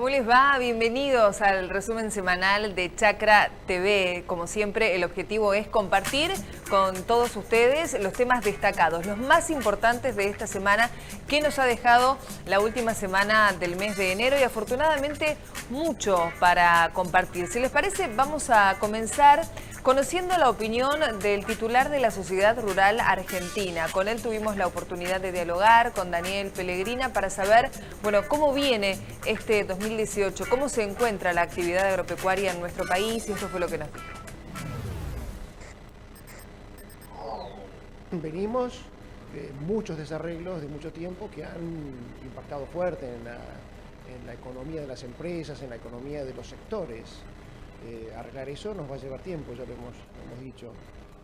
¿Cómo les va? Bienvenidos al resumen semanal de Chacra TV. Como siempre, el objetivo es compartir con todos ustedes los temas destacados, los más importantes de esta semana que nos ha dejado la última semana del mes de enero y afortunadamente mucho para compartir. Si les parece, vamos a comenzar conociendo la opinión del titular de la Sociedad Rural Argentina. Con él tuvimos la oportunidad de dialogar con Daniel Pellegrina para saber, bueno, cómo viene este 2018, cómo se encuentra la actividad agropecuaria en nuestro país, y esto fue lo que nos dijo. Venimos de muchos desarreglos de mucho tiempo que han impactado fuerte en la economía de las empresas, en la economía de los sectores. Arreglar eso nos va a llevar tiempo, ya lo hemos dicho.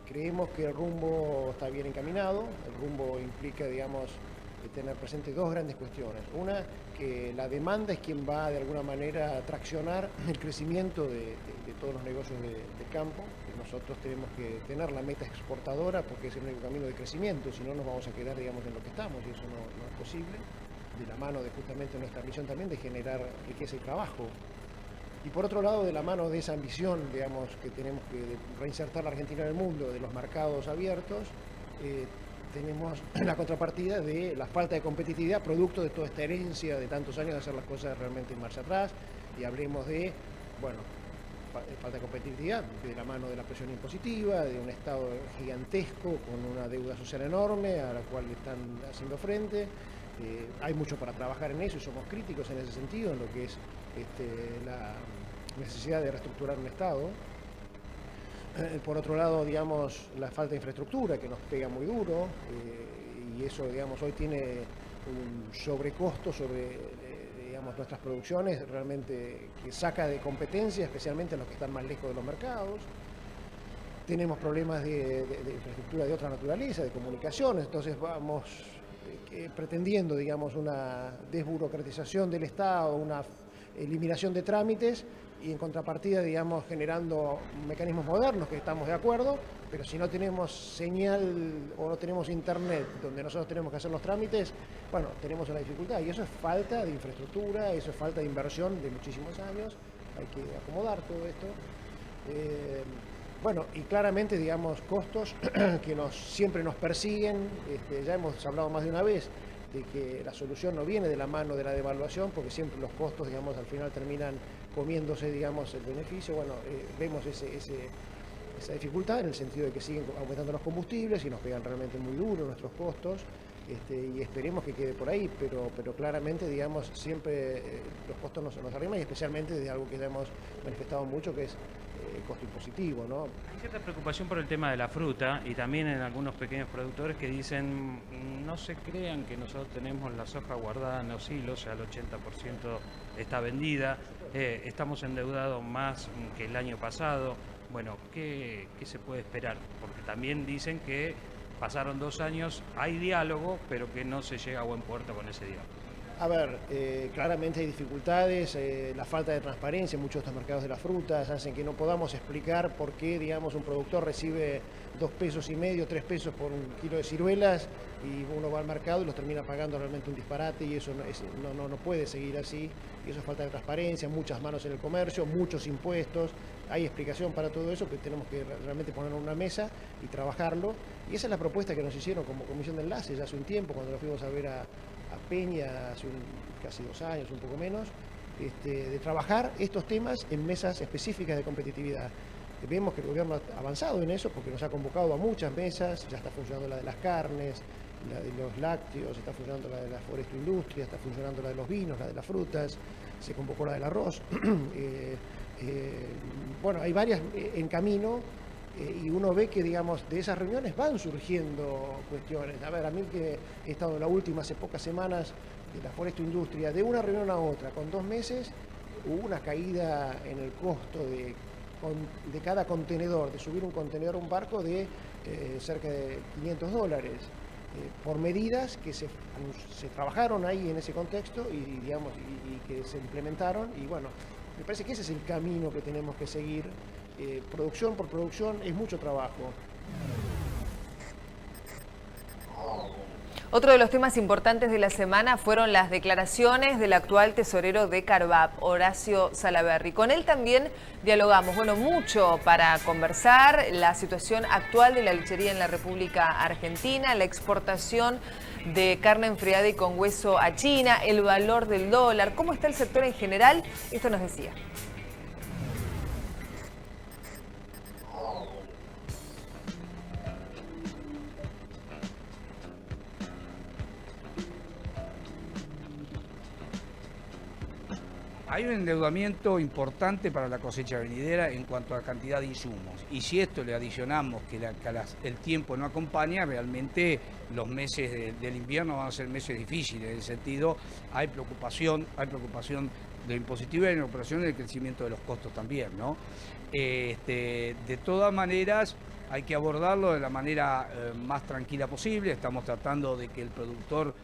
Creemos que el rumbo está bien encaminado. El rumbo implica, digamos, tener presente dos grandes cuestiones. Una, que la demanda es quien va de alguna manera a traccionar el crecimiento de todos los negocios de campo. Nosotros tenemos que tener la meta exportadora porque es el único camino de crecimiento, si no nos vamos a quedar, digamos, en lo que estamos, y eso no es posible, de la mano de justamente nuestra misión también de generar riqueza y trabajo. Y por otro lado, de la mano de esa ambición, digamos, que tenemos que reinsertar la Argentina en el mundo, de los mercados abiertos, tenemos la contrapartida de la falta de competitividad, producto de toda esta herencia de tantos años de hacer las cosas realmente en marcha atrás. Y hablemos de, bueno, falta de competitividad, de la mano de la presión impositiva, de un Estado gigantesco con una deuda social enorme a la cual están haciendo frente. Hay mucho para trabajar en eso y somos críticos en ese sentido, en lo que es la necesidad de reestructurar un Estado. Por otro lado, digamos, la falta de infraestructura que nos pega muy duro, y eso, digamos, hoy tiene un sobrecosto sobre digamos, nuestras producciones, realmente que saca de competencia, especialmente a los que están más lejos de los mercados. Tenemos problemas de infraestructura de otra naturaleza, de comunicaciones, entonces vamos pretendiendo, digamos, una desburocratización del Estado, una eliminación de trámites y en contrapartida, digamos, generando mecanismos modernos, que estamos de acuerdo, pero si no tenemos señal o no tenemos internet donde nosotros tenemos que hacer los trámites, bueno, tenemos una dificultad y eso es falta de infraestructura, eso es falta de inversión de muchísimos años, hay que acomodar todo esto. Bueno, y claramente, digamos, costos que siempre nos persiguen. Ya hemos hablado más de una vez de que la solución no viene de la mano de la devaluación, porque siempre los costos, digamos, al final terminan comiéndose, digamos, el beneficio. Bueno, vemos esa dificultad en el sentido de que siguen aumentando los combustibles y nos pegan realmente muy duro nuestros costos. Y esperemos que quede por ahí, pero claramente, digamos, siempre los costos nos arriman, y especialmente de algo que ya hemos manifestado mucho, que es el costo impositivo, ¿no? Hay cierta preocupación por el tema de la fruta y también en algunos pequeños productores que dicen no se crean que nosotros tenemos la soja guardada en los hilos, o sea, el 80% está vendida, estamos endeudados más que el año pasado. Bueno, ¿qué se puede esperar? Porque también dicen que pasaron 2 años, hay diálogo, pero que no se llega a buen puerto con ese diálogo. A ver, claramente hay dificultades, la falta de transparencia en muchos de estos mercados de las frutas hacen que no podamos explicar por qué, digamos, un productor recibe 2,5 pesos, 3 pesos por un kilo de ciruelas y uno va al mercado y los termina pagando realmente un disparate, y eso no puede seguir así, y eso es falta de transparencia, muchas manos en el comercio, muchos impuestos. Hay explicación para todo eso, que tenemos que realmente ponerlo en una mesa y trabajarlo, y esa es la propuesta que nos hicieron como comisión de enlace ya hace un tiempo, cuando nos fuimos a ver a Peña hace casi 2 años, un poco menos, de trabajar estos temas en mesas específicas de competitividad. Vemos que el gobierno ha avanzado en eso porque nos ha convocado a muchas mesas, ya está funcionando la de las carnes, la de los lácteos, está funcionando la de la forestoindustria, está funcionando la de los vinos, la de las frutas, se convocó la del arroz. Bueno, hay varias en camino. Y uno ve que, digamos, de esas reuniones van surgiendo cuestiones. A ver, a mí que he estado en la última, hace pocas semanas, de la forestoindustria, de una reunión a otra, con 2 meses, hubo una caída en el costo de cada contenedor, de subir un contenedor a un barco de cerca de $500, por medidas que se trabajaron ahí en ese contexto y, digamos, y que se implementaron. Y bueno, me parece que ese es el camino que tenemos que seguir. Producción por producción es mucho trabajo. Otro de los temas importantes de la semana fueron las declaraciones del actual tesorero de Carvap, Horacio Salaverry. Con él también dialogamos, mucho para conversar, la situación actual de la lechería en la República Argentina, la exportación de carne enfriada y con hueso a China, el valor del dólar, cómo está el sector en general. Esto nos decía. Hay un endeudamiento importante para la cosecha venidera en cuanto a cantidad de insumos. Y si esto le adicionamos que el tiempo no acompaña, realmente los meses del invierno van a ser meses difíciles. En ese sentido, hay preocupación de lo impositivo y de la operación del crecimiento de los costos también, ¿no? De todas maneras, hay que abordarlo de la manera más tranquila posible. Estamos tratando de que el productor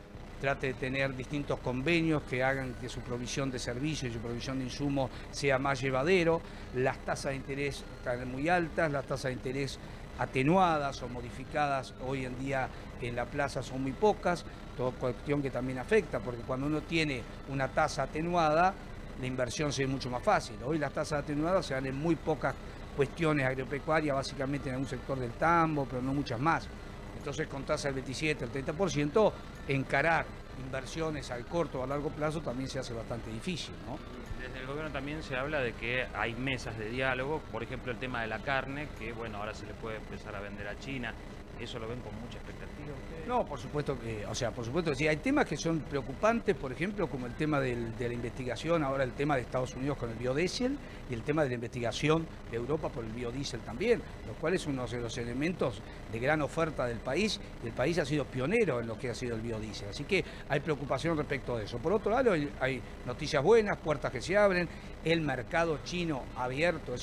trate de tener distintos convenios que hagan que su provisión de servicios y su provisión de insumos sea más llevadero. Las tasas de interés están muy altas, las tasas de interés atenuadas o modificadas hoy en día en la plaza son muy pocas, toda cuestión que también afecta, porque cuando uno tiene una tasa atenuada, la inversión se ve mucho más fácil. Hoy las tasas atenuadas se dan en muy pocas cuestiones agropecuarias, básicamente en algún sector del tambo, pero no muchas más. Entonces, con tasa del 27, el 30%, encarar inversiones al corto o a largo plazo también se hace bastante difícil, ¿no? Desde el gobierno también se habla de que hay mesas de diálogo, por ejemplo el tema de la carne, que ahora se le puede empezar a vender a China. ¿Eso lo ven con mucha expectativa ustedes? No, por supuesto que sí. Hay temas que son preocupantes, por ejemplo, como el tema de la investigación, ahora el tema de Estados Unidos con el biodiesel y el tema de la investigación de Europa por el biodiesel también, los cuales son uno de los elementos de gran oferta del país, y el país ha sido pionero en lo que ha sido el biodiesel. Así que hay preocupación respecto de eso. Por otro lado, hay noticias buenas, puertas que se abren, el mercado chino abierto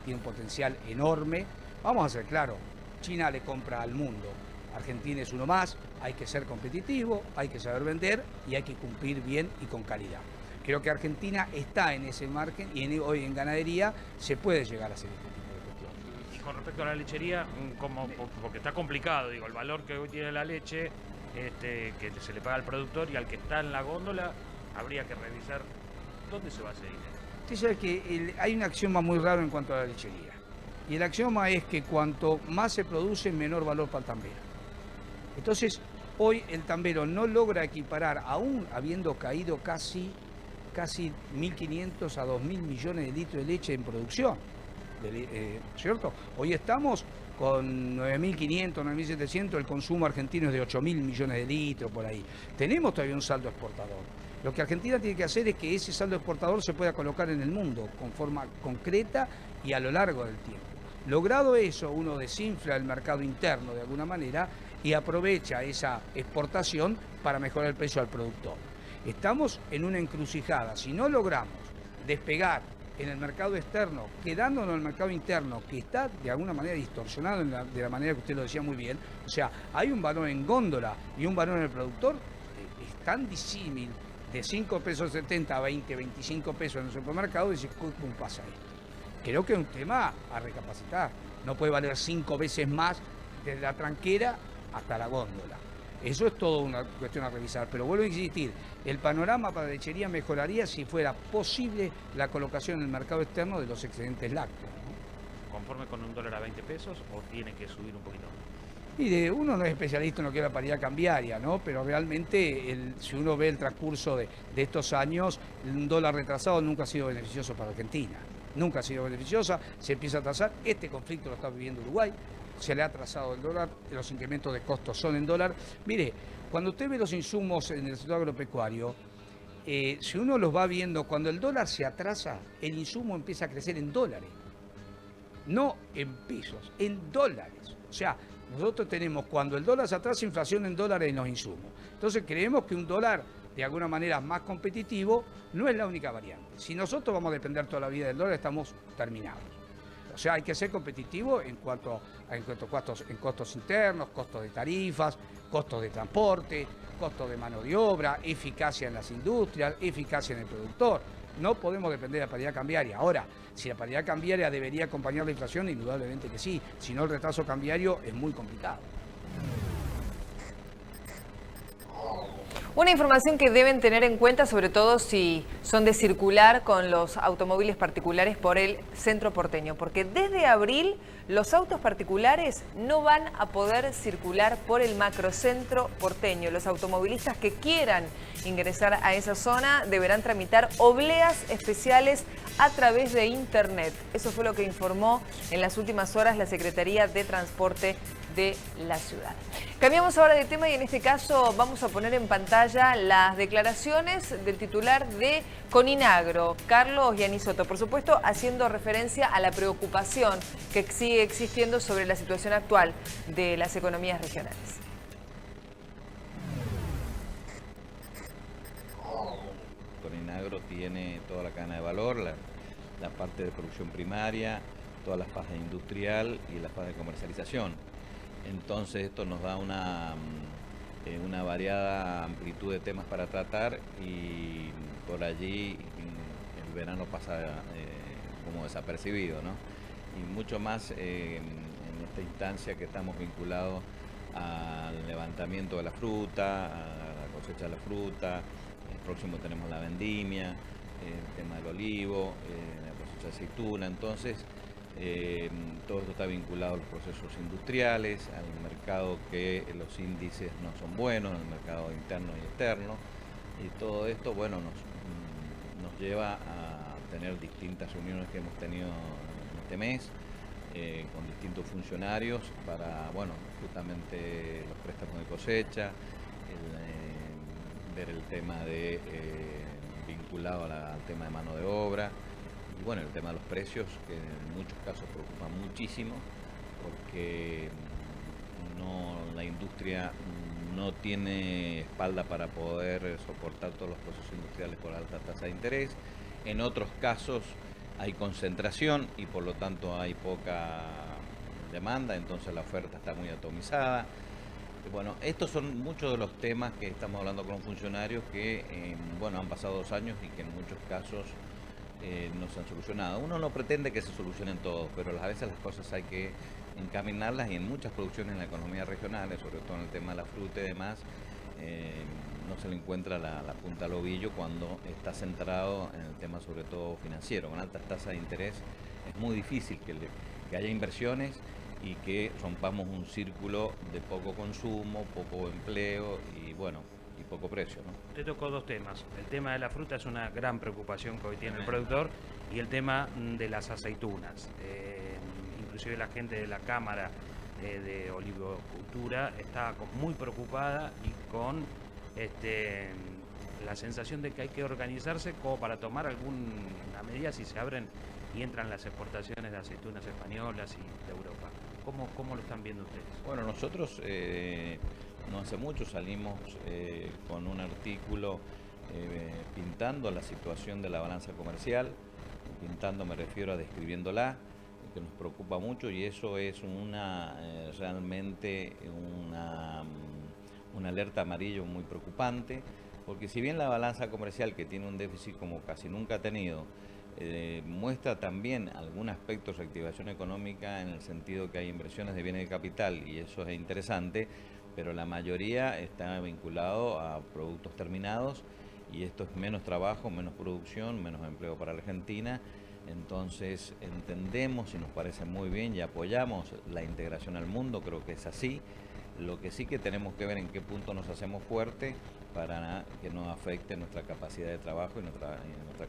tiene un potencial enorme. Vamos a ser claros. China le compra al mundo, Argentina es uno más, hay que ser competitivo, hay que saber vender y hay que cumplir bien y con calidad. Creo que Argentina está en ese margen y hoy en ganadería se puede llegar a hacer este tipo de cuestiones. Y con respecto a la lechería, porque está complicado, el valor que hoy tiene la leche, que se le paga al productor y al que está en la góndola, habría que revisar dónde se va ese dinero. Usted sabe que hay un axioma muy raro en cuanto a la lechería. Y el axioma es que cuanto más se produce, menor valor para el tambero. Entonces, hoy el tambero no logra equiparar, aún habiendo caído casi 1.500 a 2.000 millones de litros de leche en producción, ¿cierto? Hoy estamos con 9.500, 9.700, el consumo argentino es de 8.000 millones de litros por ahí. Tenemos todavía un saldo exportador. Lo que Argentina tiene que hacer es que ese saldo exportador se pueda colocar en el mundo con forma concreta y a lo largo del tiempo. Logrado eso, uno desinfla el mercado interno de alguna manera y aprovecha esa exportación para mejorar el precio al productor. Estamos en una encrucijada. Si no logramos despegar en el mercado externo, quedándonos en el mercado interno, que está de alguna manera distorsionado de la manera que usted lo decía muy bien, o sea, hay un valor en góndola y un valor en el productor, es tan disímil de 5 pesos 70 a 20, 25 pesos en el supermercado, y dice, ¿cómo pasa esto? Creo que es un tema a recapacitar. No puede valer 5 veces más desde la tranquera hasta la góndola. Eso es todo una cuestión a revisar. Pero vuelvo a insistir, el panorama para la lechería mejoraría si fuera posible la colocación en el mercado externo de los excedentes lácteos, ¿no? ¿Conforme con un dólar a 20 pesos o tiene que subir un poquito más? Mire, uno no es especialista en lo que es la paridad cambiaria, ¿no? Pero realmente, si uno ve el transcurso de estos años, un dólar retrasado nunca ha sido beneficioso para Argentina. Nunca ha sido beneficiosa, se empieza a atrasar. Este conflicto lo está viviendo Uruguay, se le ha atrasado el dólar, los incrementos de costos son en dólar. Mire, cuando usted ve los insumos en el sector agropecuario, si uno los va viendo, cuando el dólar se atrasa, el insumo empieza a crecer en dólares, no en pesos, en dólares. O sea, nosotros tenemos, cuando el dólar se atrasa, inflación en dólares en los insumos. Entonces creemos que un dólar de alguna manera más competitivo no es la única variante. Si nosotros vamos a depender toda la vida del dólar, estamos terminados. O sea, hay que ser competitivo en cuanto a costos internos, costos de tarifas, costos de transporte, costos de mano de obra, eficacia en las industrias, eficacia en el productor. No podemos depender de la paridad cambiaria. Ahora, si la paridad cambiaria debería acompañar la inflación, indudablemente que sí. Si no, el retraso cambiario es muy complicado. Una información que deben tener en cuenta, sobre todo si son de circular con los automóviles particulares por el centro porteño, porque desde abril los autos particulares no van a poder circular por el macrocentro porteño. Los automovilistas que quieran ingresar a esa zona deberán tramitar obleas especiales a través de internet. Eso fue lo que informó en las últimas horas la Secretaría de Transporte de la ciudad. Cambiamos ahora de tema y en este caso vamos a poner en pantalla las declaraciones del titular de Coninagro, Carlos Gianisotto, por supuesto haciendo referencia a la preocupación que sigue existiendo sobre la situación actual de las economías regionales. Coninagro tiene toda la cadena de valor, la parte de producción primaria, toda la fase industrial y la fase de comercialización. Entonces esto nos da una variada amplitud de temas para tratar y por allí el verano pasa como desapercibido, ¿no? Y mucho más en esta instancia que estamos vinculados al levantamiento de la fruta, a la cosecha de la fruta. El próximo tenemos la vendimia, el tema del olivo, la cosecha de aceituna. Entonces todo esto está vinculado a los procesos industriales, al mercado que los índices no son buenos, al mercado interno y externo, y todo esto, bueno, nos lleva a tener distintas reuniones que hemos tenido en este mes con distintos funcionarios para, bueno, justamente los préstamos de cosecha, ver el tema de vinculado al tema de mano de obra. Y bueno, el tema de los precios, que en muchos casos preocupa muchísimo, porque la industria no tiene espalda para poder soportar todos los procesos industriales por alta tasa de interés. En otros casos hay concentración y por lo tanto hay poca demanda, entonces la oferta está muy atomizada. Bueno, estos son muchos de los temas que estamos hablando con funcionarios que, bueno, han pasado 2 años y que en muchos casos no se han solucionado. Uno no pretende que se solucionen todos, pero a veces las cosas hay que encaminarlas y en muchas producciones en la economía regional, sobre todo en el tema de la fruta y demás, no se le encuentra la punta al ovillo cuando está centrado en el tema sobre todo financiero. Con altas tasas de interés es muy difícil que haya inversiones y que rompamos un círculo de poco consumo, poco empleo y bueno, y poco precio, ¿no? Te tocó 2 temas. El tema de la fruta es una gran preocupación que hoy tiene el productor y el tema de las aceitunas. Inclusive la gente de la Cámara de Olivocultura está muy preocupada y con la sensación de que hay que organizarse como para tomar alguna medida si se abren y entran las exportaciones de aceitunas españolas y de Europa. ¿Cómo lo están viendo ustedes? Bueno, nosotros no hace mucho salimos con un artículo pintando la situación de la balanza comercial. Pintando me refiero a describiéndola, que nos preocupa mucho, y eso es realmente una alerta amarillo muy preocupante, porque si bien la balanza comercial, que tiene un déficit como casi nunca ha tenido, muestra también algún aspecto de reactivación económica en el sentido que hay inversiones de bienes de capital y eso es interesante, pero la mayoría está vinculado a productos terminados y esto es menos trabajo, menos producción, menos empleo para la Argentina. Entonces entendemos y nos parece muy bien y apoyamos la integración al mundo, creo que es así. Lo que sí que tenemos que ver en qué punto nos hacemos fuerte para que no afecte nuestra capacidad de trabajo y nuestra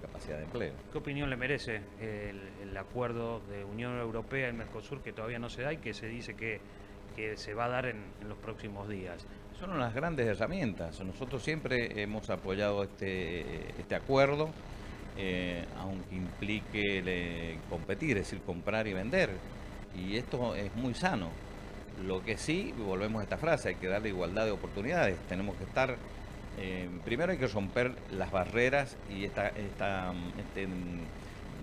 capacidad de empleo. ¿Qué opinión le merece el acuerdo de Unión Europea y Mercosur que todavía no se da y que se dice que se va a dar en los próximos días? Son unas grandes herramientas. Nosotros siempre hemos apoyado este acuerdo, aunque implique competir, es decir, comprar y vender. Y esto es muy sano. Lo que sí, volvemos a esta frase, hay que darle igualdad de oportunidades. Tenemos que estar, primero hay que romper las barreras y esta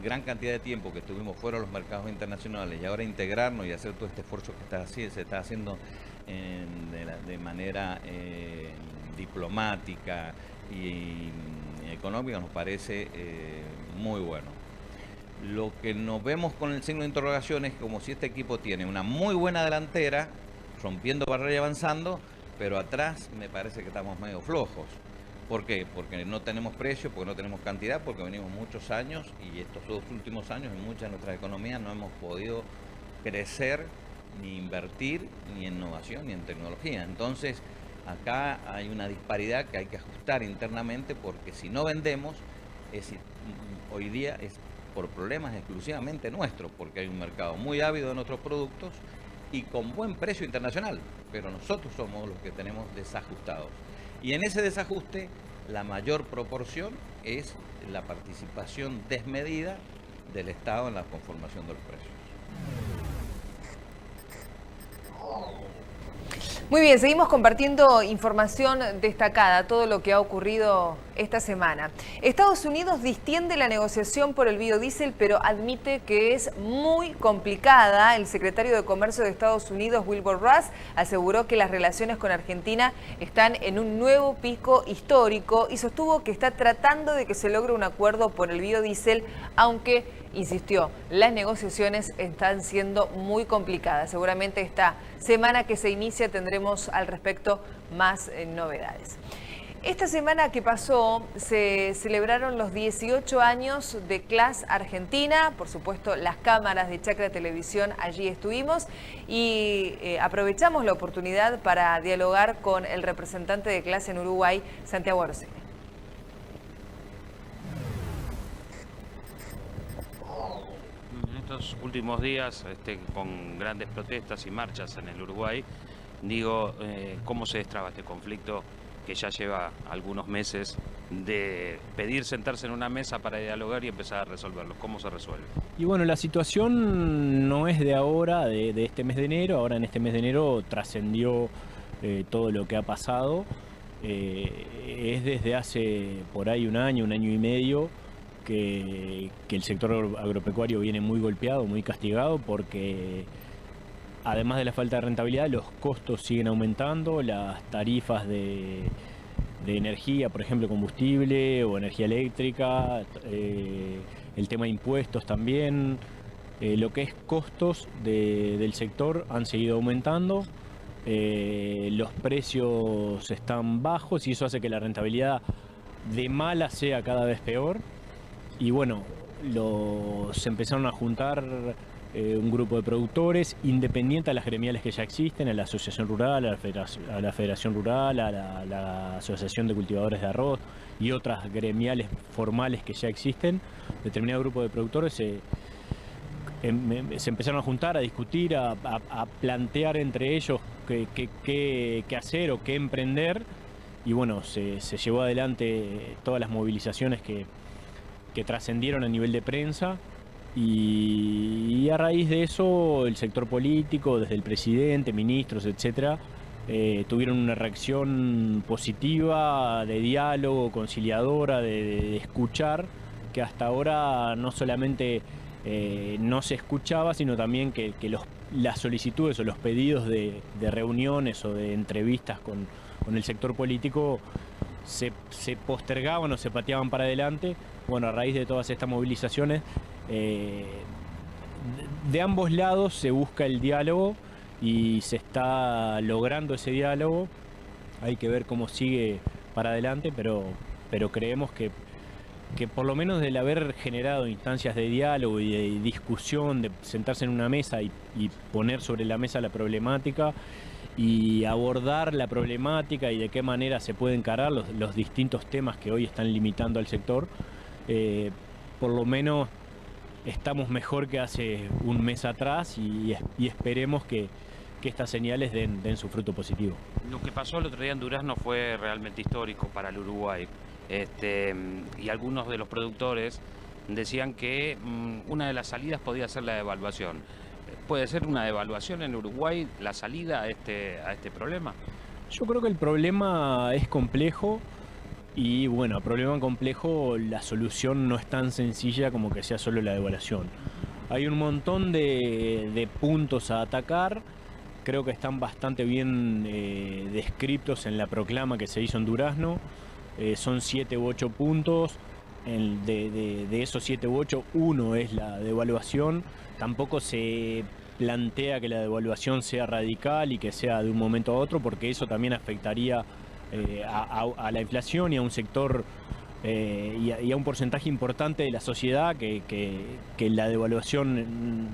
gran cantidad de tiempo que estuvimos fuera de los mercados internacionales y ahora integrarnos y hacer todo este esfuerzo que se está haciendo de manera diplomática y económica nos parece muy bueno. Lo que nos vemos con el signo de interrogación es como si este equipo tiene una muy buena delantera, rompiendo barreras y avanzando, pero atrás me parece que estamos medio flojos. ¿Por qué? Porque no tenemos precio, porque no tenemos cantidad, porque venimos muchos años y estos 2 últimos años en muchas de nuestras economías no hemos podido crecer, ni invertir, ni en innovación, ni en tecnología. Entonces, acá hay una disparidad que hay que ajustar internamente, porque si no vendemos, hoy día es por problemas exclusivamente nuestros, porque hay un mercado muy ávido de nuestros productos y con buen precio internacional, pero nosotros somos los que tenemos desajustados. Y en ese desajuste, la mayor proporción es la participación desmedida del Estado en la conformación de los precios. Muy bien, seguimos compartiendo información destacada, todo lo que ha ocurrido esta semana. Estados Unidos distiende la negociación por el biodiesel, pero admite que es muy complicada. El secretario de Comercio de Estados Unidos, Wilbur Ross, aseguró que las relaciones con Argentina están en un nuevo pico histórico y sostuvo que está tratando de que se logre un acuerdo por el biodiesel, aunque insistió, las negociaciones están siendo muy complicadas. Seguramente esta semana que se inicia tendremos al respecto más novedades. Esta semana que pasó se celebraron los 18 años de CLAS Argentina. Por supuesto, las cámaras de Chacra Televisión allí estuvimos y aprovechamos la oportunidad para dialogar con el representante de CLAS en Uruguay, Santiago Arocena. En estos últimos días, con grandes protestas y marchas en el Uruguay, ¿cómo se destraba este conflicto que ya lleva algunos meses de pedir sentarse en una mesa para dialogar y empezar a resolverlo? ¿Cómo se resuelve? Y bueno, la situación no es de ahora, de este mes de enero. Ahora en este mes de enero trascendió todo lo que ha pasado. Es desde hace por ahí un año y medio que el sector agropecuario viene muy golpeado, muy castigado, porque además de la falta de rentabilidad, los costos siguen aumentando, las tarifas de energía, por ejemplo, combustible o energía eléctrica, el tema de impuestos también, lo que es costos del sector han seguido aumentando, los precios están bajos y eso hace que la rentabilidad de mala sea cada vez peor. Y bueno, se empezaron a juntar un grupo de productores independientes a las gremiales que ya existen, a la Asociación Rural, a la Federación Rural, a la Asociación de Cultivadores de Arroz y otras gremiales formales que ya existen. Determinado grupo de productores se empezaron a juntar, a discutir, a plantear entre ellos qué hacer o qué emprender. Y bueno, se llevó adelante todas las movilizaciones que trascendieron a nivel de prensa y a raíz de eso el sector político, desde el presidente, ministros, etcétera, tuvieron una reacción positiva, de diálogo, conciliadora, de escuchar, que hasta ahora no solamente no se escuchaba, sino también que las solicitudes o los pedidos de reuniones o de entrevistas con el sector político se postergaban o se pateaban para adelante. Bueno, a raíz de todas estas movilizaciones, de ambos lados se busca el diálogo y se está logrando ese diálogo. Hay que ver cómo sigue para adelante, pero creemos que por lo menos del haber generado instancias de diálogo y de discusión, de sentarse en una mesa y poner sobre la mesa la problemática y abordar la problemática y de qué manera se pueden encarar los distintos temas que hoy están limitando al sector, por lo menos estamos mejor que hace un mes atrás y esperemos que estas señales den su fruto positivo. Lo que pasó el otro día en Durazno fue realmente histórico para el Uruguay. Y algunos de los productores decían que una de las salidas podía ser la devaluación. ¿Puede ser una devaluación en Uruguay la salida a este problema? Yo creo que el problema es complejo y bueno, a problema complejo la solución no es tan sencilla como que sea solo la devaluación. Hay un montón de puntos a atacar, creo que están bastante bien descritos en la proclama que se hizo en Durazno. Son 7 u 8 puntos, de esos 7 u 8, uno es la devaluación. Tampoco se plantea que la devaluación sea radical y que sea de un momento a otro, porque eso también afectaría a la inflación y a un sector y a un porcentaje importante de la sociedad que la devaluación,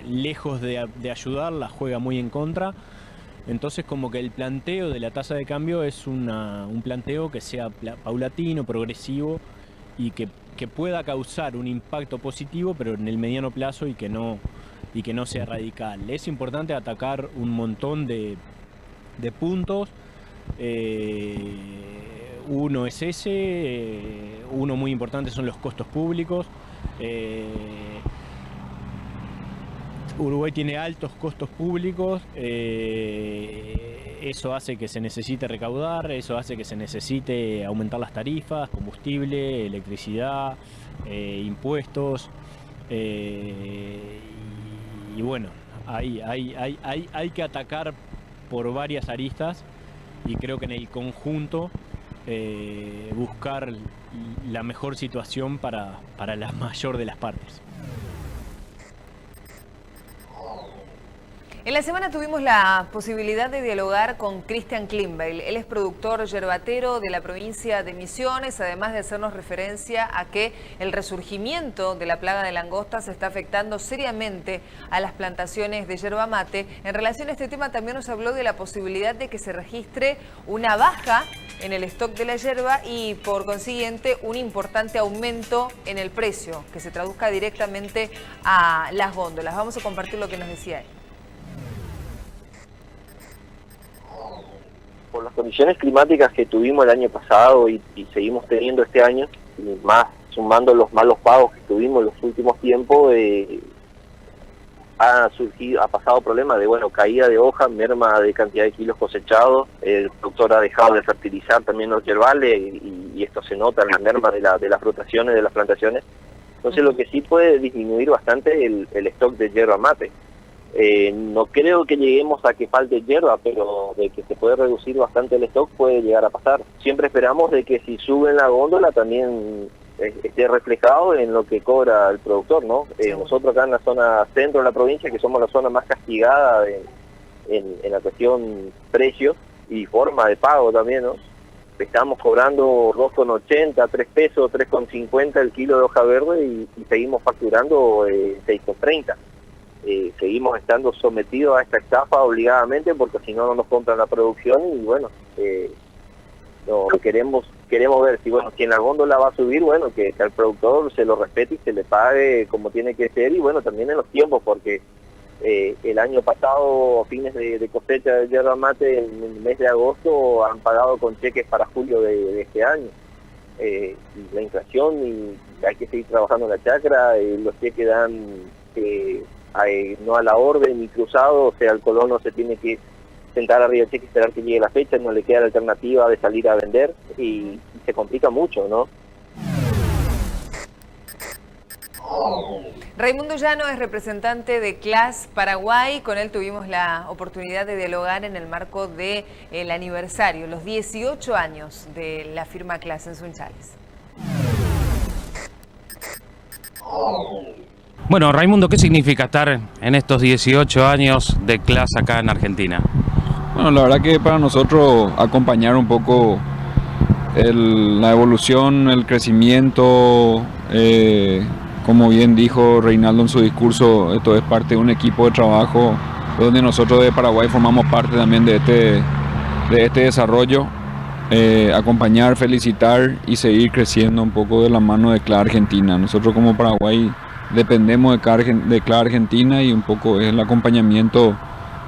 lejos de ayudar, la juega muy en contra. Entonces, como que el planteo de la tasa de cambio es un planteo que sea paulatino, progresivo y que pueda causar un impacto positivo, pero en el mediano plazo y que no sea radical. Es importante atacar un montón de puntos. Uno es ese, uno muy importante son los costos públicos. Uruguay tiene altos costos públicos, eso hace que se necesite recaudar, eso hace que se necesite aumentar las tarifas, combustible, electricidad, impuestos, y bueno, hay que atacar por varias aristas y creo que en el conjunto buscar la mejor situación para la mayor de las partes. En la semana tuvimos la posibilidad de dialogar con Cristian Klimbeil. Él es productor yerbatero de la provincia de Misiones, además de hacernos referencia a que el resurgimiento de la plaga de langostas está afectando seriamente a las plantaciones de yerba mate. En relación a este tema también nos habló de la posibilidad de que se registre una baja en el stock de la yerba y por consiguiente un importante aumento en el precio, que se traduzca directamente a las góndolas. Vamos a compartir lo que nos decía él. Por las condiciones climáticas que tuvimos el año pasado y seguimos teniendo este año, y más sumando los malos pagos que tuvimos en los últimos tiempos, ha pasado problemas de caída de hojas, merma de cantidad de kilos cosechados, el productor ha dejado de fertilizar también los yerbales y esto se nota en la merma de las rotaciones de las plantaciones. Entonces lo que sí puede disminuir bastante el stock de yerba mate. No creo que lleguemos a que falte yerba, pero de que se puede reducir bastante el stock puede llegar a pasar. Siempre esperamos de que si sube en la góndola también esté reflejado en lo que cobra el productor, ¿no? Nosotros acá en la zona centro de la provincia, que somos la zona más castigada en la cuestión precios y forma de pago también, ¿no? Estamos cobrando 2,80, 3 pesos, 3,50 el kilo de hoja verde y seguimos facturando 6,30. Seguimos estando sometidos a esta estafa obligadamente porque si no nos compran la producción y no queremos ver si en la góndola va a subir, que al productor se lo respete y se le pague como tiene que ser y también en los tiempos porque el año pasado a fines de cosecha de yerba mate en el mes de agosto han pagado con cheques para julio de este año. Y la inflación y hay que seguir trabajando en la chacra, los cheques dan no a la orden ni cruzado, o sea, el colono se tiene que sentar arriba del cheque y esperar que llegue la fecha, no le queda la alternativa de salir a vender y se complica mucho, ¿no? Raimundo Llano es representante de CLAS Paraguay, con él tuvimos la oportunidad de dialogar en el marco del aniversario, los 18 años de la firma CLAS en Sunchales. Bueno, Raimundo, ¿qué significa estar en estos 18 años de CLAS acá en Argentina? Bueno, la verdad que para nosotros acompañar un poco la evolución, el crecimiento, como bien dijo Reinaldo en su discurso, esto es parte de un equipo de trabajo donde nosotros de Paraguay formamos parte también de este desarrollo, acompañar, felicitar y seguir creciendo un poco de la mano de CLAS Argentina. Nosotros como Paraguay dependemos de CLAS Argentina y un poco es el acompañamiento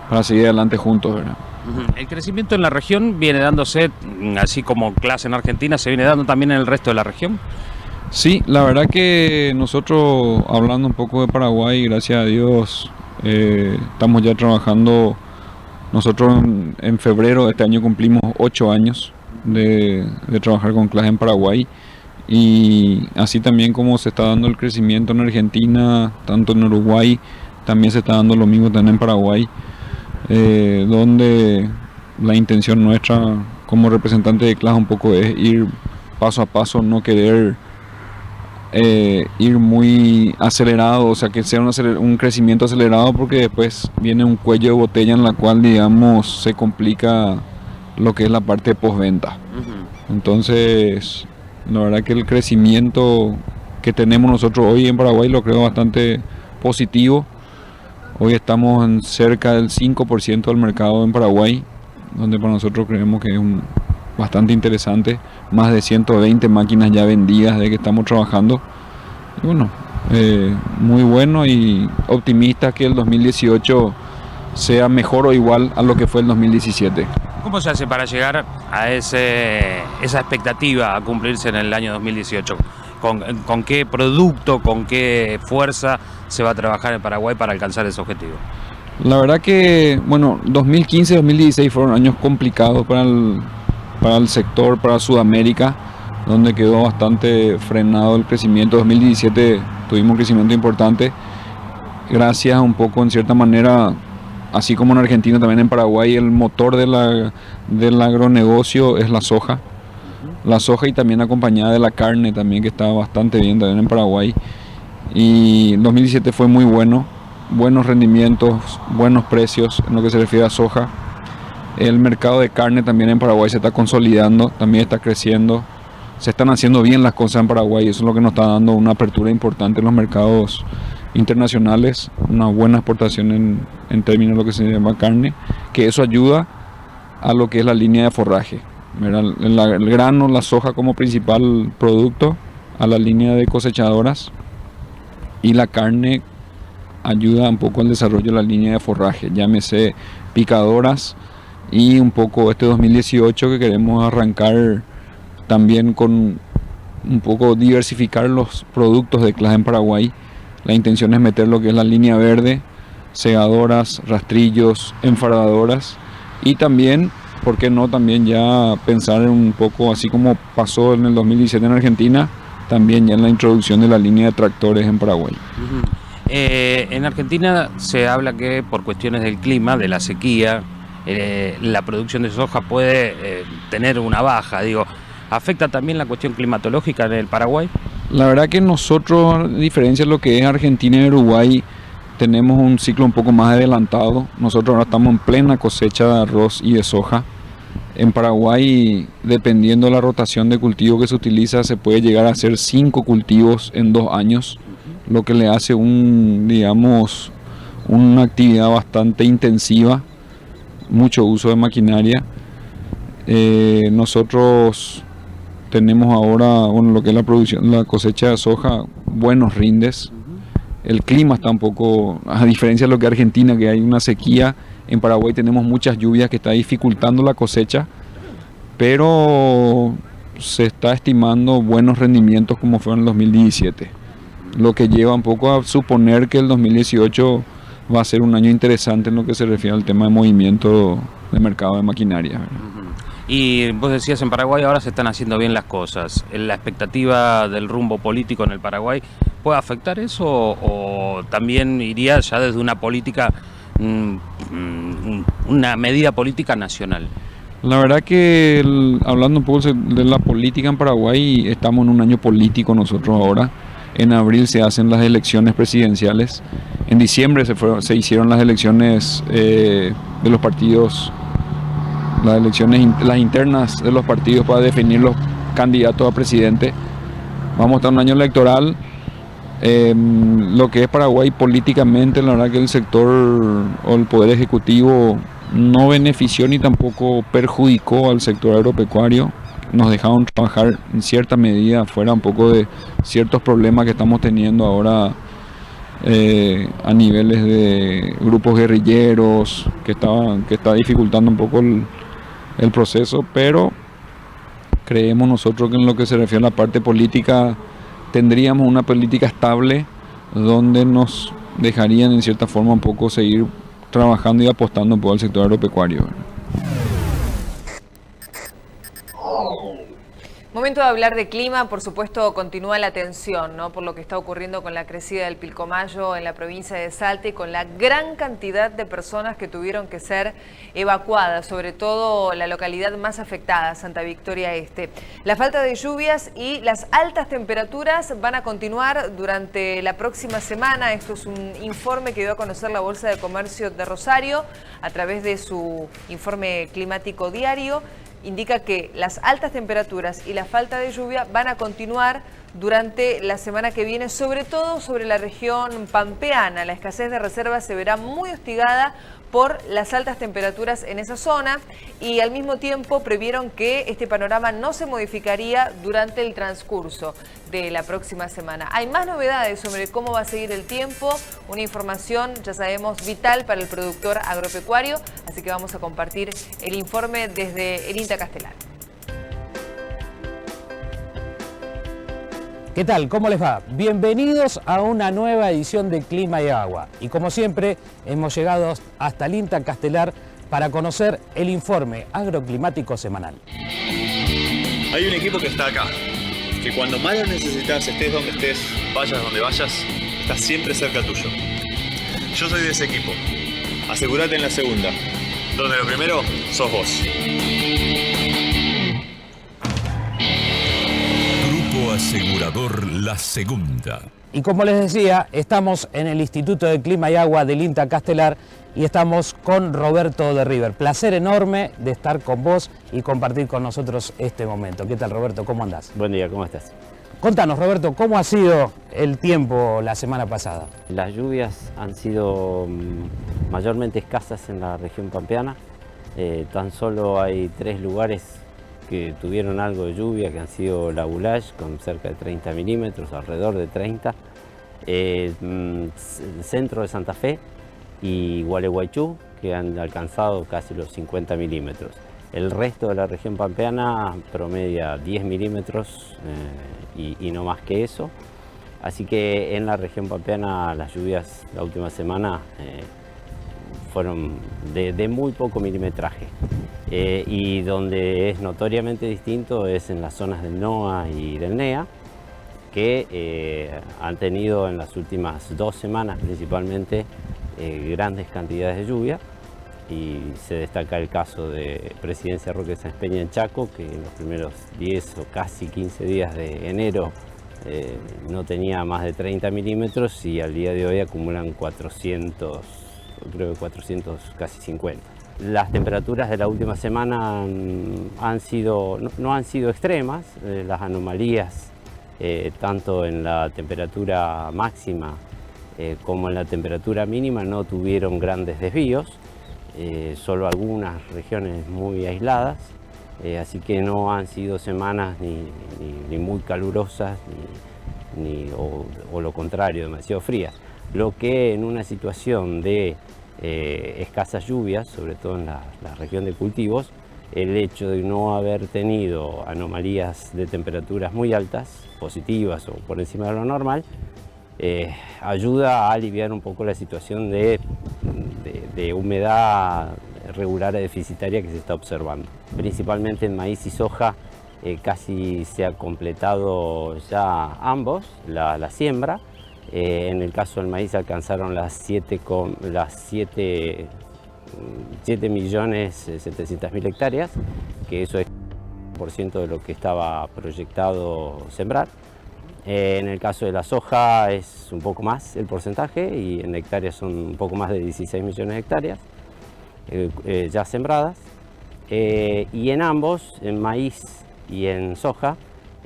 para seguir adelante juntos, ¿verdad? El crecimiento en la región viene dándose, así como CLAS en Argentina, ¿se viene dando también en el resto de la región? Sí, la verdad que nosotros, hablando un poco de Paraguay, gracias a Dios, estamos ya trabajando. Nosotros en febrero de este año cumplimos 8 años de trabajar con CLAS en Paraguay. Y así también como se está dando el crecimiento en Argentina, tanto en Uruguay, también se está dando lo mismo también en Paraguay, donde la intención nuestra como representante de CLAS un poco es ir paso a paso, no querer ir muy acelerado, o sea que sea un crecimiento acelerado porque después viene un cuello de botella en la cual digamos se complica lo que es la parte de postventa. Entonces, la verdad que el crecimiento que tenemos nosotros hoy en Paraguay lo creo bastante positivo. Hoy estamos en cerca del 5% del mercado en Paraguay, donde para nosotros creemos que es bastante interesante. Más de 120 máquinas ya vendidas de que estamos trabajando. Y bueno, muy bueno y optimista que el 2018 sea mejor o igual a lo que fue el 2017. ¿Cómo se hace para llegar a esa expectativa a cumplirse en el año 2018? ¿Con qué producto, con qué fuerza se va a trabajar en Paraguay para alcanzar ese objetivo? La verdad que, bueno, 2015 y 2016 fueron años complicados para el sector, para Sudamérica, donde quedó bastante frenado el crecimiento. 2017 tuvimos un crecimiento importante, gracias un poco, en cierta manera, así como en Argentina, también en Paraguay, el motor del agronegocio es la soja. La soja y también acompañada de la carne también, que estaba bastante bien también en Paraguay. Y 2017 fue muy bueno, buenos rendimientos, buenos precios en lo que se refiere a soja. El mercado de carne también en Paraguay se está consolidando, también está creciendo. Se están haciendo bien las cosas en Paraguay, eso es lo que nos está dando una apertura importante en los mercados internacionales, una buena exportación en términos de lo que se llama carne, que eso ayuda a lo que es la línea de forraje. El grano, la soja como principal producto, a la línea de cosechadoras, y la carne ayuda un poco al desarrollo de la línea de forraje, llámese picadoras, y un poco este 2018 que queremos arrancar también con un poco diversificar los productos de clase en Paraguay. La intención es meter lo que es la línea verde, segadoras, rastrillos, enfaradoras, y también, ¿por qué no?, también ya pensar en un poco, así como pasó en el 2017 en Argentina, también ya en la introducción de la línea de tractores en Paraguay. En Argentina se habla que por cuestiones del clima, de la sequía, la producción de soja puede tener una baja. ¿Afecta también la cuestión climatológica en el Paraguay? La verdad que nosotros, a diferencia de lo que es Argentina y Uruguay, tenemos un ciclo un poco más adelantado. Nosotros ahora estamos en plena cosecha de arroz y de soja. En Paraguay, dependiendo de la rotación de cultivo que se utiliza, se puede llegar a hacer 5 cultivos en 2 años, lo que le hace una actividad bastante intensiva, mucho uso de maquinaria. Nosotros tenemos ahora, lo que es la producción, la cosecha de soja, buenos rindes. El clima está un poco, a diferencia de lo que Argentina, que hay una sequía, en Paraguay tenemos muchas lluvias que está dificultando la cosecha, pero se está estimando buenos rendimientos como fue en el 2017, lo que lleva un poco a suponer que el 2018 va a ser un año interesante en lo que se refiere al tema de movimiento de mercado de maquinaria. Y vos decías, en Paraguay ahora se están haciendo bien las cosas. ¿La expectativa del rumbo político en el Paraguay puede afectar eso o también iría ya desde una política, una medida política nacional? La verdad que hablando un poco de la política en Paraguay, estamos en un año político nosotros ahora. En abril se hacen las elecciones presidenciales. En diciembre se hicieron las elecciones de los partidos, las internas de los partidos para definir los candidatos a presidente. Vamos a estar en un año electoral. Lo que es Paraguay políticamente, la verdad que el sector o el Poder Ejecutivo no benefició ni tampoco perjudicó al sector agropecuario. Nos dejaron trabajar en cierta medida fuera un poco de ciertos problemas que estamos teniendo ahora a niveles de grupos guerrilleros que está dificultando un poco el proceso, pero creemos nosotros que en lo que se refiere a la parte política tendríamos una política estable donde nos dejarían en cierta forma un poco seguir trabajando y apostando un poco al sector agropecuario. Momento momento de hablar de clima, por supuesto, continúa la tensión, ¿no? Por lo que está ocurriendo con la crecida del Pilcomayo en la provincia de Salta y con la gran cantidad de personas que tuvieron que ser evacuadas, sobre todo la localidad más afectada, Santa Victoria Este. La falta de lluvias y las altas temperaturas van a continuar durante la próxima semana. Esto es un informe que dio a conocer la Bolsa de Comercio de Rosario a través de su informe climático diario. Indica que las altas temperaturas y la falta de lluvia van a continuar durante la semana que viene, sobre todo sobre la región pampeana. La escasez de reservas se verá muy hostigada por las altas temperaturas en esa zona y al mismo tiempo previeron que este panorama no se modificaría durante el transcurso de la próxima semana. Hay más novedades sobre cómo va a seguir el tiempo, una información, ya sabemos, vital para el productor agropecuario, así que vamos a compartir el informe desde el INTA Castelar. ¿Qué tal? ¿Cómo les va? Bienvenidos a una nueva edición de Clima y Agua. Y como siempre, hemos llegado hasta el INTA Castelar para conocer el informe agroclimático semanal. Hay un equipo que está acá, que cuando más lo necesitas, estés donde estés, vayas donde vayas, está siempre cerca tuyo. Yo soy de ese equipo. Asegúrate en la segunda, donde lo primero sos vos. Asegurador La Segunda. Y como les decía, estamos en el Instituto de Clima y Agua del INTA Castelar y estamos con Roberto de River. Placer enorme de estar con vos y compartir con nosotros este momento. ¿Qué tal, Roberto? ¿Cómo andás? Buen día, ¿cómo estás? Contanos, Roberto, ¿cómo ha sido el tiempo la semana pasada? Las lluvias han sido mayormente escasas en la región pampeana. Tan solo hay 3 lugares que tuvieron algo de lluvia, que han sido La Bulage, con cerca de 30 milímetros, alrededor de 30, el centro de Santa Fe y Gualeguaychú, que han alcanzado casi los 50 milímetros. El resto de la región pampeana promedia 10 milímetros y no más que eso. Así que en la región pampeana las lluvias la última semana fueron de muy poco milimetraje. Y donde es notoriamente distinto es en las zonas del NOA y del NEA, que han tenido en las últimas 2 semanas principalmente grandes cantidades de lluvia, y se destaca el caso de Presidencia Roque Sáenz Peña en Chaco, que en los primeros 10 o casi 15 días de enero no tenía más de 30 milímetros y al día de hoy acumulan 400, creo que 400, casi 50. Las temperaturas de la última semana no han sido extremas. Las anomalías, tanto en la temperatura máxima como en la temperatura mínima, no tuvieron grandes desvíos, solo algunas regiones muy aisladas, así que no han sido semanas ni muy calurosas o lo contrario, demasiado frías. Lo que en una situación de escasas lluvias, sobre todo en la región de cultivos, el hecho de no haber tenido anomalías de temperaturas muy altas, positivas o por encima de lo normal, ayuda a aliviar un poco la situación de humedad regular a deficitaria que se está observando. Principalmente en maíz y soja casi se ha completado ya ambos, la siembra. En el caso del maíz alcanzaron las 7.700.000 hectáreas, que eso es el 1% de lo que estaba proyectado sembrar. En el caso de la soja es un poco más el porcentaje y en hectáreas son un poco más de 16 millones de hectáreas ya sembradas. Y en ambos, en maíz y en soja,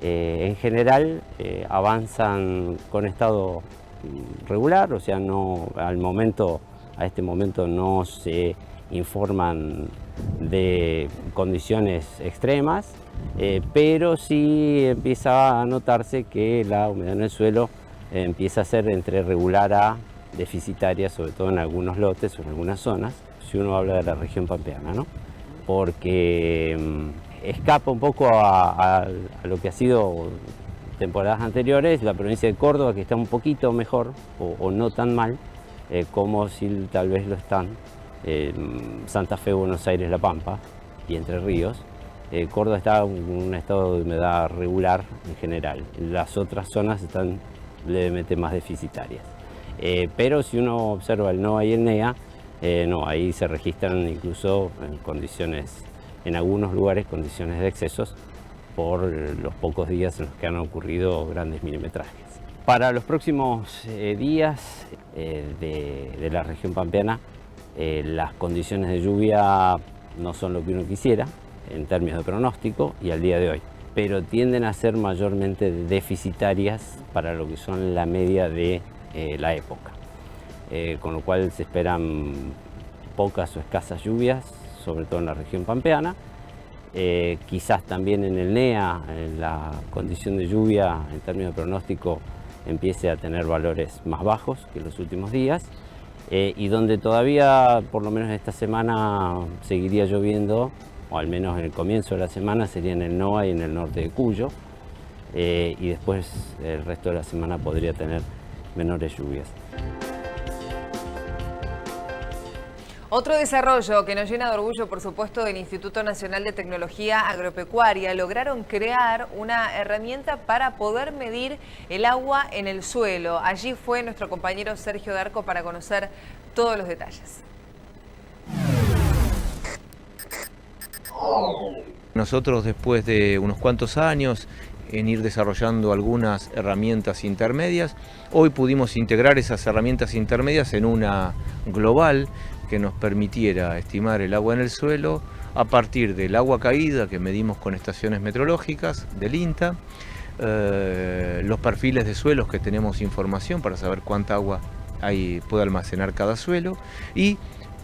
en general avanzan con estado regular, o sea, a este momento no se informan de condiciones extremas, pero sí empieza a notarse que la humedad en el suelo empieza a ser entre regular a deficitaria, sobre todo en algunos lotes o en algunas zonas, si uno habla de la región pampeana, ¿no? Porque escapa un poco a lo que ha sido temporadas anteriores, la provincia de Córdoba, que está un poquito mejor o no tan mal como si tal vez lo están Santa Fe, Buenos Aires, La Pampa y Entre Ríos, Córdoba está en un estado de humedad regular en general. Las otras zonas están levemente más deficitarias. Pero si uno observa el NOA y el NEA, no, ahí se registran incluso en condiciones, en algunos lugares, condiciones de excesos por los pocos días en los que han ocurrido grandes milimetrajes. Para los próximos días de la región pampeana, las condiciones de lluvia no son lo que uno quisiera en términos de pronóstico y al día de hoy, pero tienden a ser mayormente deficitarias para lo que son la media de la época, con lo cual se esperan pocas o escasas lluvias, sobre todo en la región pampeana. Quizás también en el NEA, la condición de lluvia en términos de pronóstico empiece a tener valores más bajos que en los últimos días, y donde todavía, por lo menos esta semana, seguiría lloviendo, o al menos en el comienzo de la semana, sería en el NOA y en el norte de Cuyo, y después el resto de la semana podría tener menores lluvias. Otro desarrollo que nos llena de orgullo, por supuesto, del Instituto Nacional de Tecnología Agropecuaria. Lograron crear una herramienta para poder medir el agua en el suelo. Allí fue nuestro compañero Sergio Darco para conocer todos los detalles. Nosotros, después de unos cuantos años en ir desarrollando algunas herramientas intermedias, hoy pudimos integrar esas herramientas intermedias en una global que nos permitiera estimar el agua en el suelo a partir del agua caída que medimos con estaciones meteorológicas del INTA, los perfiles de suelos que tenemos información para saber cuánta agua puede almacenar cada suelo, y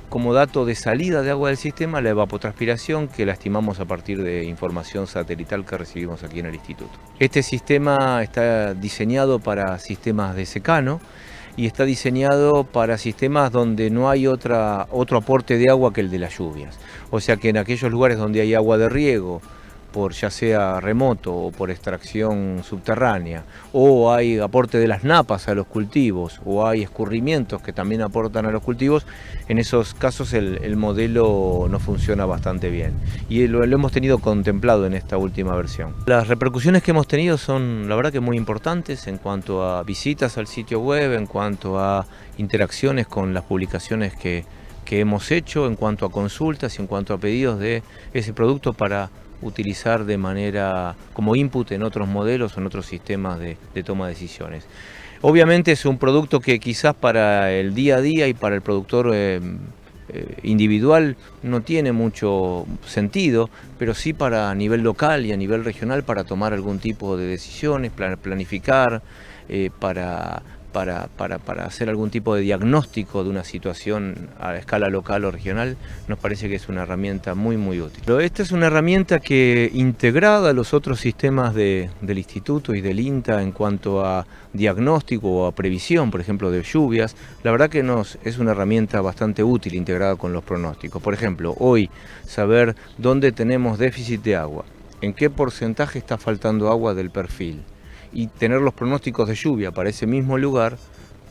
como dato de salida de agua del sistema, la evapotranspiración, que la estimamos a partir de información satelital que recibimos aquí en el instituto. Este sistema está diseñado para sistemas de secano y está diseñado para sistemas donde no hay otro aporte de agua que el de las lluvias. O sea que en aquellos lugares donde hay agua de riego, por ya sea remoto o por extracción subterránea, o hay aporte de las napas a los cultivos, o hay escurrimientos que también aportan a los cultivos, en esos casos el modelo no funciona bastante bien. Y lo hemos tenido contemplado en esta última versión. Las repercusiones que hemos tenido son, la verdad, que muy importantes en cuanto a visitas al sitio web, en cuanto a interacciones con las publicaciones que hemos hecho, en cuanto a consultas y en cuanto a pedidos de ese producto para utilizar de manera como input en otros modelos o en otros sistemas de toma de decisiones. Obviamente es un producto que quizás para el día a día y para el productor individual no tiene mucho sentido, pero sí para a nivel local y a nivel regional para tomar algún tipo de decisiones, planificar, para hacer algún tipo de diagnóstico de una situación a escala local o regional, nos parece que es una herramienta muy útil. Pero esta es una herramienta que, integrada a los otros sistemas del Instituto y del INTA en cuanto a diagnóstico o a previsión, por ejemplo, de lluvias, la verdad que es una herramienta bastante útil integrada con los pronósticos. Por ejemplo, hoy saber dónde tenemos déficit de agua, en qué porcentaje está faltando agua del perfil, y tener los pronósticos de lluvia para ese mismo lugar,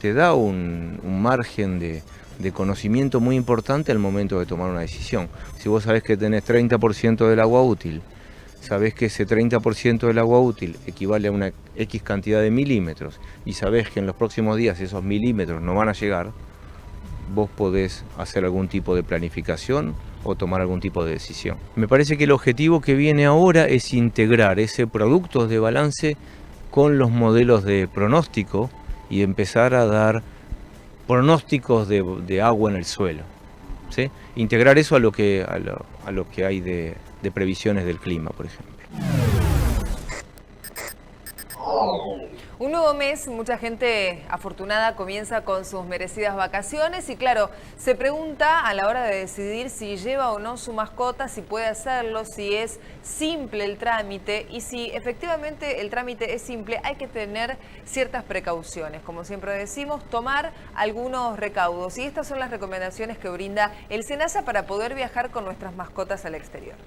te da un margen de conocimiento muy importante al momento de tomar una decisión. Si vos sabés que tenés 30% del agua útil, sabés que ese 30% del agua útil equivale a una X cantidad de milímetros, y sabés que en los próximos días esos milímetros no van a llegar, vos podés hacer algún tipo de planificación o tomar algún tipo de decisión. Me parece que el objetivo que viene ahora es integrar ese producto de balance con los modelos de pronóstico y empezar a dar pronósticos de agua en el suelo, ¿sí? Integrar eso a lo que hay de previsiones del clima, por ejemplo. Un nuevo mes, mucha gente afortunada comienza con sus merecidas vacaciones y claro, se pregunta a la hora de decidir si lleva o no su mascota, si puede hacerlo, si es simple el trámite, y si efectivamente el trámite es simple, hay que tener ciertas precauciones. Como siempre decimos, tomar algunos recaudos, y estas son las recomendaciones que brinda el SENASA para poder viajar con nuestras mascotas al exterior.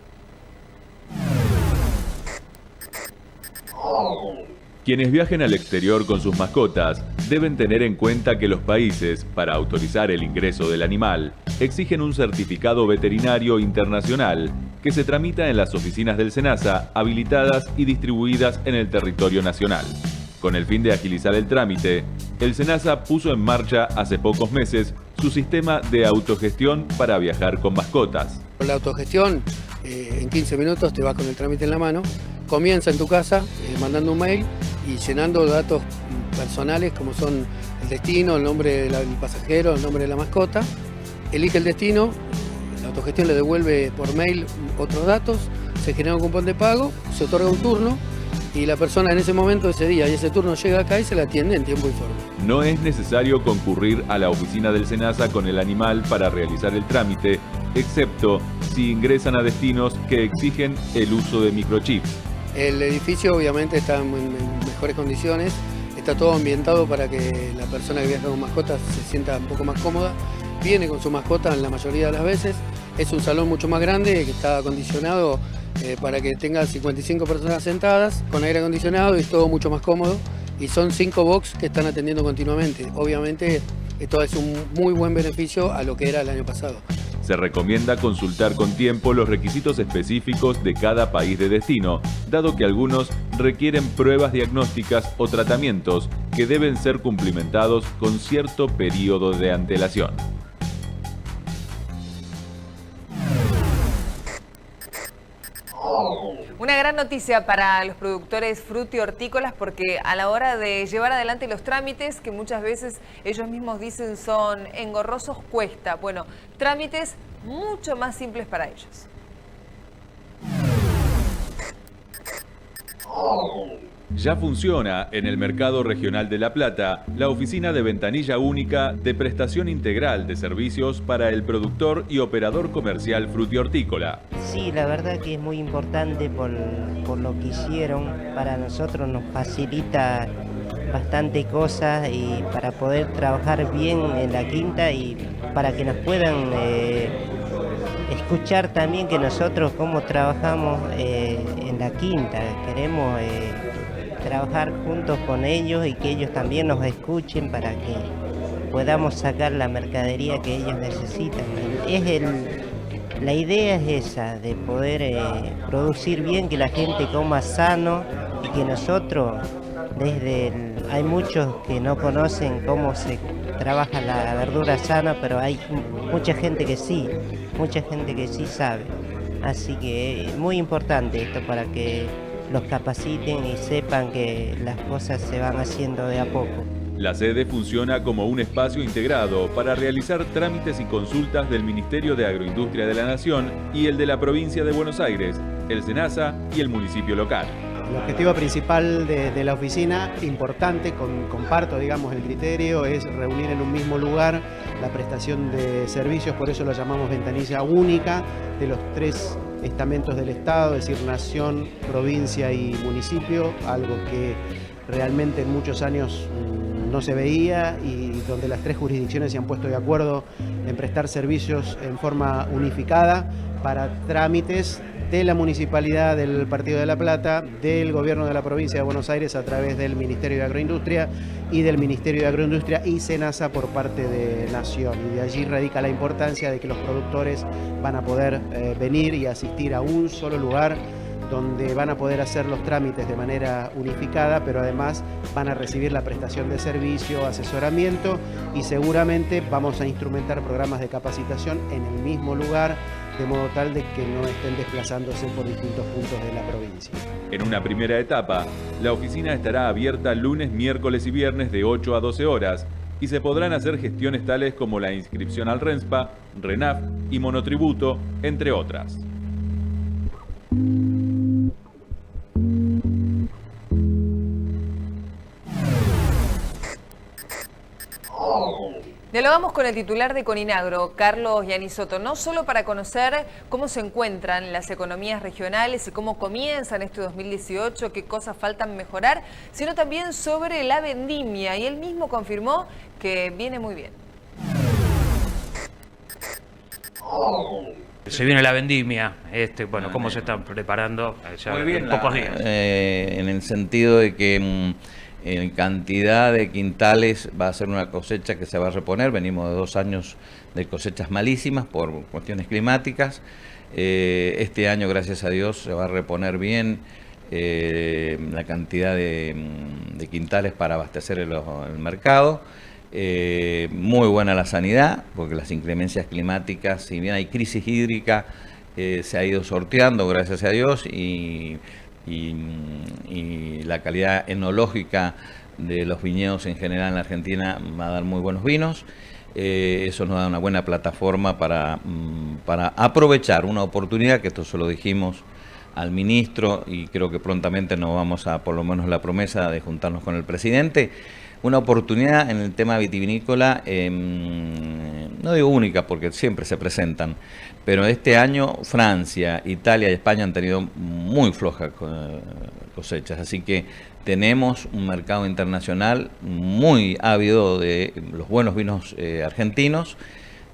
Quienes viajen al exterior con sus mascotas deben tener en cuenta que los países, para autorizar el ingreso del animal, exigen un certificado veterinario internacional que se tramita en las oficinas del SENASA habilitadas y distribuidas en el territorio nacional. Con el fin de agilizar el trámite, el SENASA puso en marcha hace pocos meses su sistema de autogestión para viajar con mascotas. La autogestión, en 15 minutos te vas con el trámite en la mano, comienza en tu casa mandando un mail y llenando datos personales como son el destino, el nombre del pasajero, el nombre de la mascota. Elige el destino, la autogestión le devuelve por mail otros datos, se genera un cupón de pago, se otorga un turno y la persona en ese momento, ese día y ese turno llega acá y se la atiende en tiempo y forma. No es necesario concurrir a la oficina del SENASA con el animal para realizar el trámite, excepto si ingresan a destinos que exigen el uso de microchips. El edificio obviamente está en mejores condiciones, está todo ambientado para que la persona que viaja con mascotas se sienta un poco más cómoda. Viene con su mascota en la mayoría de las veces, es un salón mucho más grande que está acondicionado para que tenga 55 personas sentadas, con aire acondicionado y todo mucho más cómodo. Y son 5 box que están atendiendo continuamente. Obviamente esto es un muy buen beneficio a lo que era el año pasado. Se recomienda consultar con tiempo los requisitos específicos de cada país de destino, dado que algunos requieren pruebas diagnósticas o tratamientos que deben ser cumplimentados con cierto periodo de antelación. Una gran noticia para los productores fruti-hortícolas porque a la hora de llevar adelante los trámites, que muchas veces ellos mismos dicen son engorrosos, cuesta. Bueno, trámites mucho más simples para ellos. Ya funciona en el Mercado Regional de La Plata la oficina de ventanilla única de prestación integral de servicios para el productor y operador comercial frutihortícola. Sí, la verdad que es muy importante por lo que hicieron. Para nosotros nos facilita bastante cosas y para poder trabajar bien en la quinta y para que nos puedan escuchar también que nosotros cómo trabajamos en la quinta. Queremos trabajar juntos con ellos y que ellos también nos escuchen para que podamos sacar la mercadería que ellos necesitan. La idea es esa, de poder producir bien, que la gente coma sano y que nosotros, hay muchos que no conocen cómo se trabaja la verdura sana, pero hay mucha gente que sí sabe. Así que es muy importante esto para que los capaciten y sepan que las cosas se van haciendo de a poco. La sede funciona como un espacio integrado para realizar trámites y consultas del Ministerio de Agroindustria de la Nación y el de la Provincia de Buenos Aires, el SENASA y el municipio local. El objetivo principal de la oficina, importante, comparto digamos el criterio, es reunir en un mismo lugar la prestación de servicios, por eso lo llamamos ventanilla única de los 3 estamentos del Estado, es decir, nación, provincia y municipio, algo que realmente en muchos años no se veía y donde las 3 jurisdicciones se han puesto de acuerdo en prestar servicios en forma unificada para trámites de la Municipalidad del Partido de La Plata, del Gobierno de la Provincia de Buenos Aires a través del Ministerio de Agroindustria y del Ministerio de Agroindustria y SENASA por parte de Nación. Y de allí radica la importancia de que los productores van a poder venir y asistir a un solo lugar donde van a poder hacer los trámites de manera unificada, pero además van a recibir la prestación de servicio, asesoramiento y seguramente vamos a instrumentar programas de capacitación en el mismo lugar, de modo tal de que no estén desplazándose por distintos puntos de la provincia. En una primera etapa, la oficina estará abierta lunes, miércoles y viernes de 8 a 12 horas y se podrán hacer gestiones tales como la inscripción al RENSPA, RENAF y monotributo, entre otras. Dialogamos con el titular de Coninagro, Carlos Giannisotto, no solo para conocer cómo se encuentran las economías regionales y cómo comienzan este 2018, qué cosas faltan mejorar, sino también sobre la vendimia, y él mismo confirmó que viene muy bien. Se viene la vendimia, bueno, ¿cómo se están preparando ya en pocos días? En el sentido de que en cantidad de quintales va a ser una cosecha que se va a reponer. Venimos de 2 años de cosechas malísimas por cuestiones climáticas. Este año, gracias a Dios, se va a reponer bien la cantidad de quintales para abastecer el mercado. Muy buena la sanidad, porque las inclemencias climáticas, si bien hay crisis hídrica, se ha ido sorteando, gracias a Dios, y la calidad enológica de los viñedos en general en la Argentina va a dar muy buenos vinos. Eso nos da una buena plataforma para aprovechar una oportunidad, que esto se lo dijimos al ministro y creo que prontamente nos vamos a, por lo menos la promesa de juntarnos con el presidente, una oportunidad en el tema vitivinícola, no digo única porque siempre se presentan, pero este año Francia, Italia y España han tenido muy flojas cosechas, así que tenemos un mercado internacional muy ávido de los buenos vinos argentinos,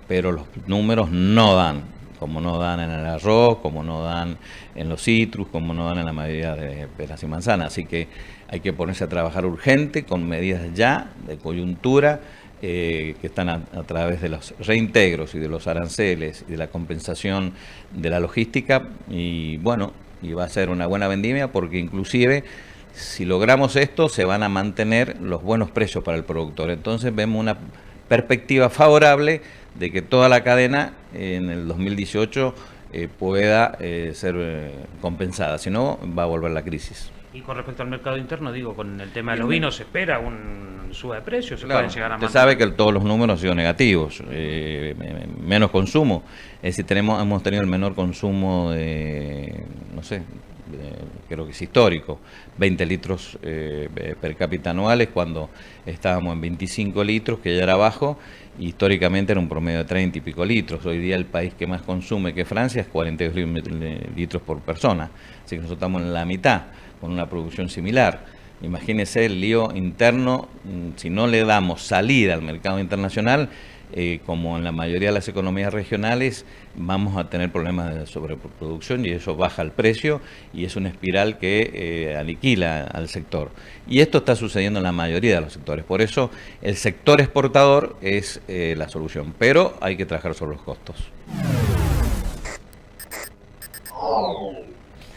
pero los números no dan, como no dan en el arroz, como no dan en los citrus, como no dan en la mayoría de peras y manzanas. Así que hay que ponerse a trabajar urgente, con medidas ya de coyuntura, que están a través de los reintegros y de los aranceles y de la compensación de la logística. Y bueno, y va a ser una buena vendimia, porque inclusive si logramos esto se van a mantener los buenos precios para el productor. Entonces vemos una perspectiva favorable de que toda la cadena en el 2018 pueda ser compensada, si no va a volver la crisis. Y con respecto al mercado interno, digo, con el tema de los vinos, ¿se espera un suba de precios? ¿Se Claro, pueden llegar a usted mantener? sabe que todos los números han sido negativos, menos consumo, es decir, hemos tenido el menor consumo de, no sé, creo que es histórico, 20 litros per cápita anuales, cuando estábamos en 25 litros, que ya era bajo, y históricamente era un promedio de 30 y pico litros. Hoy día el país que más consume, que Francia, es 42 litros por persona, así que nosotros estamos en la mitad, con una producción similar. Imagínese el lío interno, si no le damos salida al mercado internacional, como en la mayoría de las economías regionales, vamos a tener problemas de sobreproducción y eso baja el precio y es una espiral que aniquila al sector. Y esto está sucediendo en la mayoría de los sectores. Por eso el sector exportador es la solución, pero hay que trabajar sobre los costos.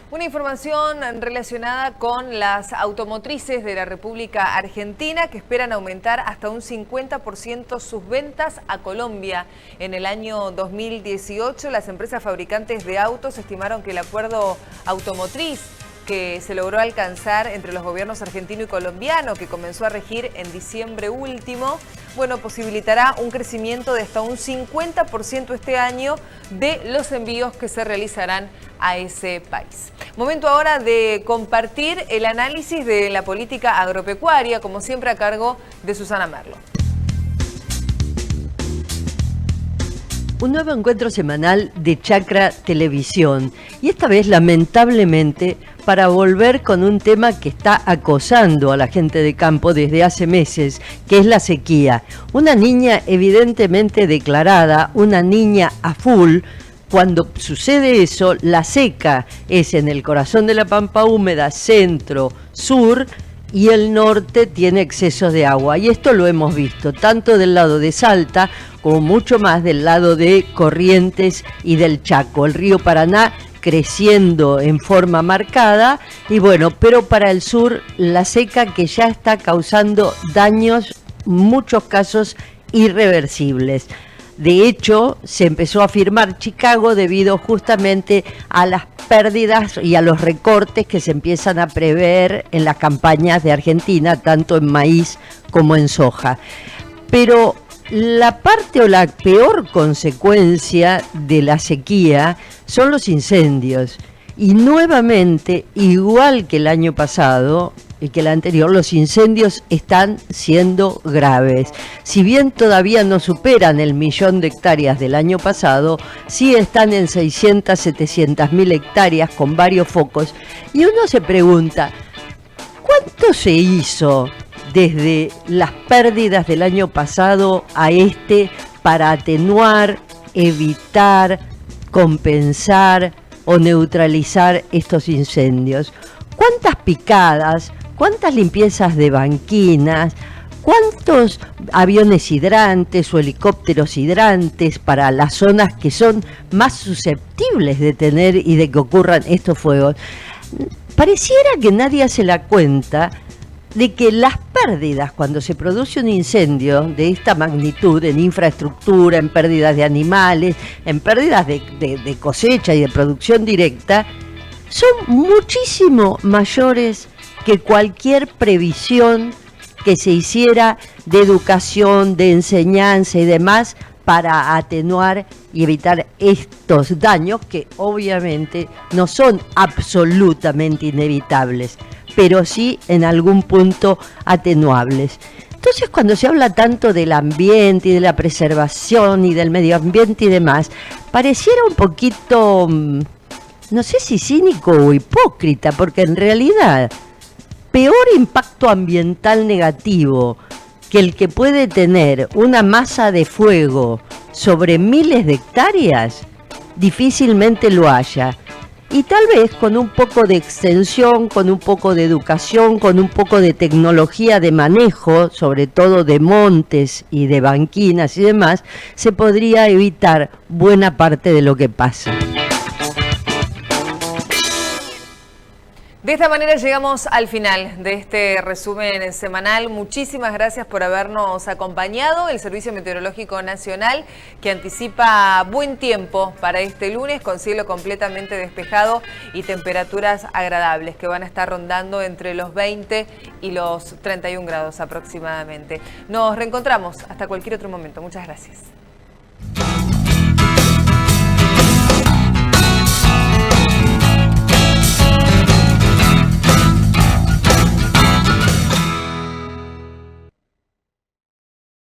Una información relacionada con las automotrices de la República Argentina, que esperan aumentar hasta un 50% sus ventas a Colombia. En el año 2018, las empresas fabricantes de autos estimaron que el acuerdo automotriz que se logró alcanzar entre los gobiernos argentino y colombiano, que comenzó a regir en diciembre último, bueno, posibilitará un crecimiento de hasta un 50% este año de los envíos que se realizarán a ese país. Momento ahora de compartir el análisis de la política agropecuaria, como siempre a cargo de Susana Merlo. Un nuevo encuentro semanal de Chacra Televisión, y esta vez lamentablemente para volver con un tema que está acosando a la gente de campo desde hace meses, que es la sequía. Una niña evidentemente declarada, una niña a full. Cuando sucede eso, la seca es en el corazón de la pampa húmeda, centro, sur, y el norte tiene excesos de agua. Y esto lo hemos visto tanto del lado de Salta como mucho más del lado de Corrientes y del Chaco. El río Paraná creciendo en forma marcada, y bueno, pero para el sur la seca que ya está causando daños, muchos casos irreversibles. De hecho, se empezó a firmar Chicago debido justamente a las pérdidas y a los recortes que se empiezan a prever en las campañas de Argentina, tanto en maíz como en soja. Pero la parte o la peor consecuencia de la sequía son los incendios. Y nuevamente, igual que el año pasado y que el anterior, los incendios están siendo graves. Si bien todavía no superan el 1.000.000 de hectáreas del año pasado, sí están en 600, 700.000 hectáreas con varios focos. Y uno se pregunta, ¿cuánto se hizo desde las pérdidas del año pasado a este para atenuar, evitar, compensar o neutralizar estos incendios? ¿Cuántas picadas, ¿Cuántas limpiezas de banquinas? ¿Cuántos aviones hidrantes o helicópteros hidrantes para las zonas que son más susceptibles de tener y de que ocurran estos fuegos? Pareciera que nadie hace la cuenta de que las pérdidas cuando se produce un incendio de esta magnitud en infraestructura, en pérdidas de animales, en pérdidas de cosecha y de producción directa, son muchísimo mayores que cualquier previsión que se hiciera de educación, de enseñanza y demás para atenuar y evitar estos daños que obviamente no son absolutamente inevitables, pero sí en algún punto atenuables. Entonces, cuando se habla tanto del ambiente y de la preservación y del medio ambiente y demás, pareciera un poquito, no sé si cínico o hipócrita, porque en realidad peor impacto ambiental negativo que el que puede tener una masa de fuego sobre miles de hectáreas, difícilmente lo haya. Y tal vez con un poco de extensión, con un poco de educación, con un poco de tecnología de manejo, sobre todo de montes y de banquinas y demás, se podría evitar buena parte de lo que pasa. De esta manera llegamos al final de este resumen semanal. Muchísimas gracias por habernos acompañado. El Servicio Meteorológico Nacional, que anticipa buen tiempo para este lunes, con cielo completamente despejado y temperaturas agradables que van a estar rondando entre los 20 y los 31 grados aproximadamente. Nos reencontramos hasta cualquier otro momento. Muchas gracias.